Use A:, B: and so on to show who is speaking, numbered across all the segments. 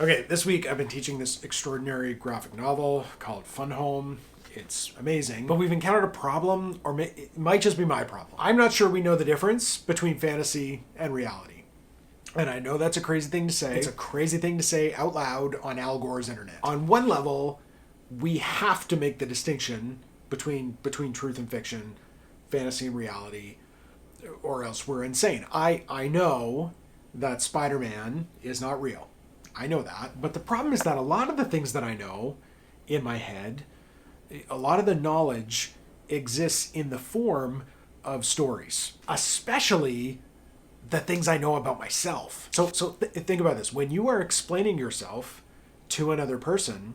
A: Okay, this week I've been teaching this extraordinary graphic novel called Fun Home. It's amazing, but we've encountered a problem, or it might just be my problem. I'm not sure we know the difference between fantasy and reality. And I know that's a crazy thing to say. It's a crazy thing to say out loud on Al Gore's internet. On one level, we have to make the distinction between truth and fiction, fantasy and reality, or else we're insane. I know that Spider-Man is not real. I know that. But the problem is that a lot of the things that I know in my head, a lot of the knowledge exists in the form of stories, especially the things I know about myself. So think about this. When you are explaining yourself to another person,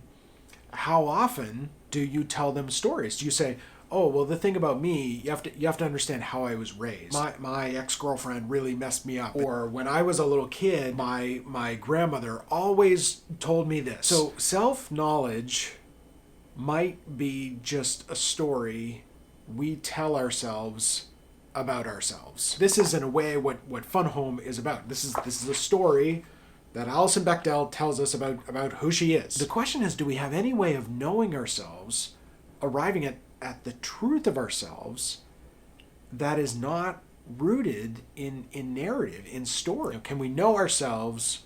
A: how often do you tell them stories? Do you say, oh, well, the thing about me, you have to understand how I was raised. My ex-girlfriend really messed me up. Or when I was a little kid, my grandmother always told me this. So self-knowledge might be just a story we tell ourselves about ourselves. This is in a way what Fun Home is about. This is a story that Alison Bechdel tells us about who she is. The question is, do we have any way of knowing ourselves, arriving at the truth of ourselves that is not rooted in narrative, in story? Can we know ourselves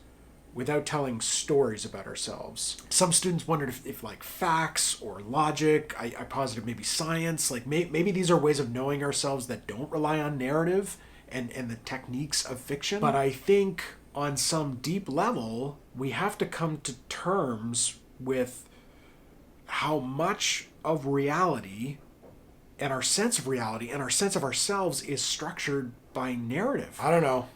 A: without telling stories about ourselves? Some students wondered if like facts or logic, I posited maybe science, like maybe these are ways of knowing ourselves that don't rely on narrative and the techniques of fiction. But I think on some deep level, we have to come to terms with how much of reality and our sense of reality and our sense of ourselves is structured by narrative. I don't know.